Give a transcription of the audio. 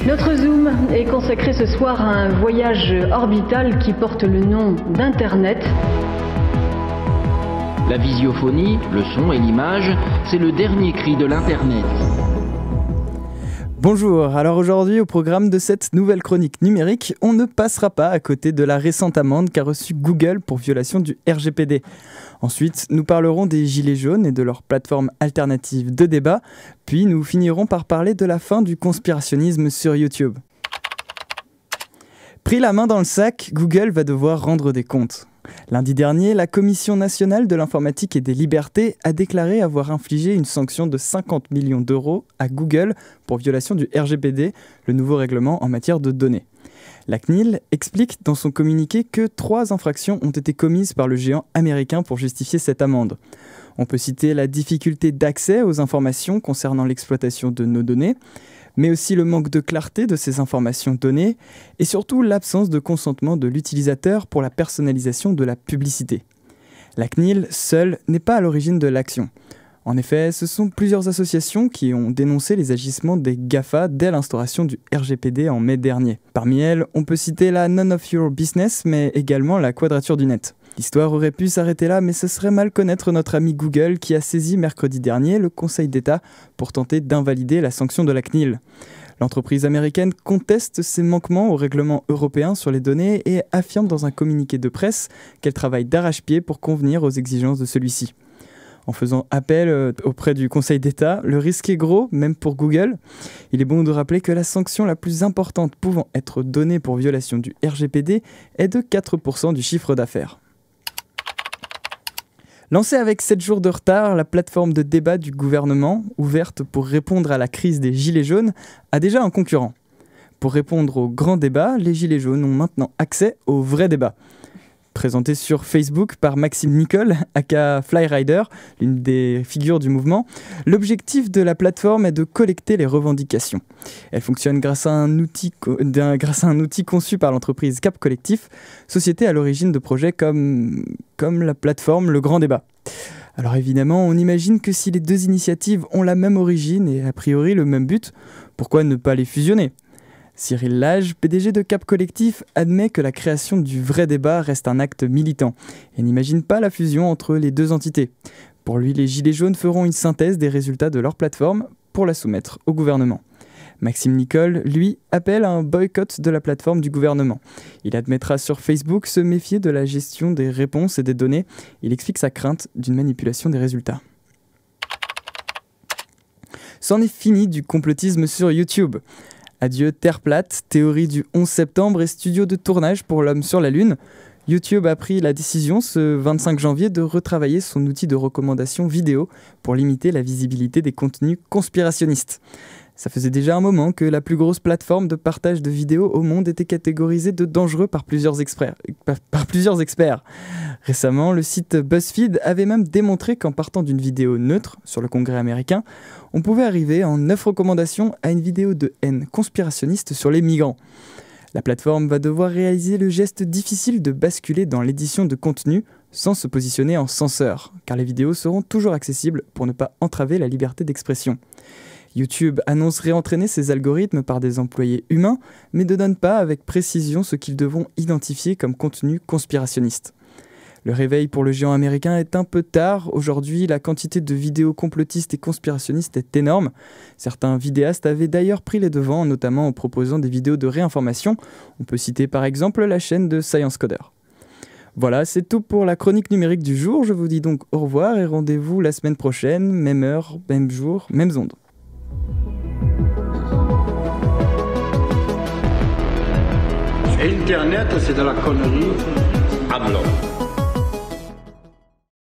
Notre Zoom est consacré ce soir à un voyage orbital qui porte le nom d'Internet. La visiophonie, le son et l'image, c'est le dernier cri de l'Internet. Bonjour, alors aujourd'hui au programme de cette nouvelle chronique numérique, on ne passera pas à côté de la récente amende qu'a reçue Google pour violation du RGPD. Ensuite, nous parlerons des Gilets jaunes et de leur plateforme alternative de débat, puis nous finirons par parler de la fin du conspirationnisme sur YouTube. Pris la main dans le sac, Google va devoir rendre des comptes. Lundi dernier, la Commission nationale de l'informatique et des libertés a déclaré avoir infligé une sanction de 50 millions d'euros à Google pour violation du RGPD, le nouveau règlement en matière de données. La CNIL explique dans son communiqué que 3 infractions ont été commises par le géant américain pour justifier cette amende. On peut citer la difficulté d'accès aux informations concernant l'exploitation de nos données, mais aussi le manque de clarté de ces informations données et surtout l'absence de consentement de l'utilisateur pour la personnalisation de la publicité. La CNIL seule n'est pas à l'origine de l'action. En effet, ce sont plusieurs associations qui ont dénoncé les agissements des GAFA dès l'instauration du RGPD en mai dernier. Parmi elles, on peut citer la None of Your Business, mais également la Quadrature du Net. L'histoire aurait pu s'arrêter là, mais ce serait mal connaître notre ami Google qui a saisi mercredi dernier le Conseil d'État pour tenter d'invalider la sanction de la CNIL. L'entreprise américaine conteste ses manquements au règlement européen sur les données et affirme dans un communiqué de presse qu'elle travaille d'arrache-pied pour convenir aux exigences de celui-ci. En faisant appel auprès du Conseil d'État, le risque est gros, même pour Google. Il est bon de rappeler que la sanction la plus importante pouvant être donnée pour violation du RGPD est de 4% du chiffre d'affaires. Lancée avec 7 jours de retard, la plateforme de débat du gouvernement, ouverte pour répondre à la crise des Gilets jaunes, a déjà un concurrent. Pour répondre au grand débat, les Gilets jaunes ont maintenant accès au vrai débat. Présenté sur Facebook par Maxime Nicole, aka Flyrider, l'une des figures du mouvement, l'objectif de la plateforme est de collecter les revendications. Elle fonctionne grâce à un outil conçu par l'entreprise Cap Collectif, société à l'origine de projets comme la plateforme Le Grand Débat. Alors évidemment, on imagine que si les deux initiatives ont la même origine et a priori le même but, pourquoi ne pas les fusionner ? Cyril Lage, PDG de Cap Collectif, admet que la création du vrai débat reste un acte militant et n'imagine pas la fusion entre les deux entités. Pour lui, les Gilets jaunes feront une synthèse des résultats de leur plateforme pour la soumettre au gouvernement. Maxime Nicole, lui, appelle à un boycott de la plateforme du gouvernement. Il admettra sur Facebook se méfier de la gestion des réponses et des données. Il explique sa crainte d'une manipulation des résultats. C'en est fini du complotisme sur YouTube. Adieu Terre plate, théorie du 11 septembre et studio de tournage pour l'homme sur la Lune. YouTube a pris la décision ce 25 janvier de retravailler son outil de recommandation vidéo pour limiter la visibilité des contenus conspirationnistes. Ça faisait déjà un moment que la plus grosse plateforme de partage de vidéos au monde était catégorisée de dangereux par plusieurs experts. Récemment, le site BuzzFeed avait même démontré qu'en partant d'une vidéo neutre sur le Congrès américain, on pouvait arriver en 9 recommandations à une vidéo de haine conspirationniste sur les migrants. La plateforme va devoir réaliser le geste difficile de basculer dans l'édition de contenu sans se positionner en censeur, car les vidéos seront toujours accessibles pour ne pas entraver la liberté d'expression. YouTube annonce réentraîner ses algorithmes par des employés humains, mais ne donne pas avec précision ce qu'ils devront identifier comme contenu conspirationniste. Le réveil pour le géant américain est un peu tard. Aujourd'hui, la quantité de vidéos complotistes et conspirationnistes est énorme. Certains vidéastes avaient d'ailleurs pris les devants, notamment en proposant des vidéos de réinformation. On peut citer par exemple la chaîne de Science Coder. Voilà, c'est tout pour la chronique numérique du jour. Je vous dis donc au revoir et rendez-vous la semaine prochaine, même heure, même jour, mêmes ondes. Internet, c'est de la connerie à blanc.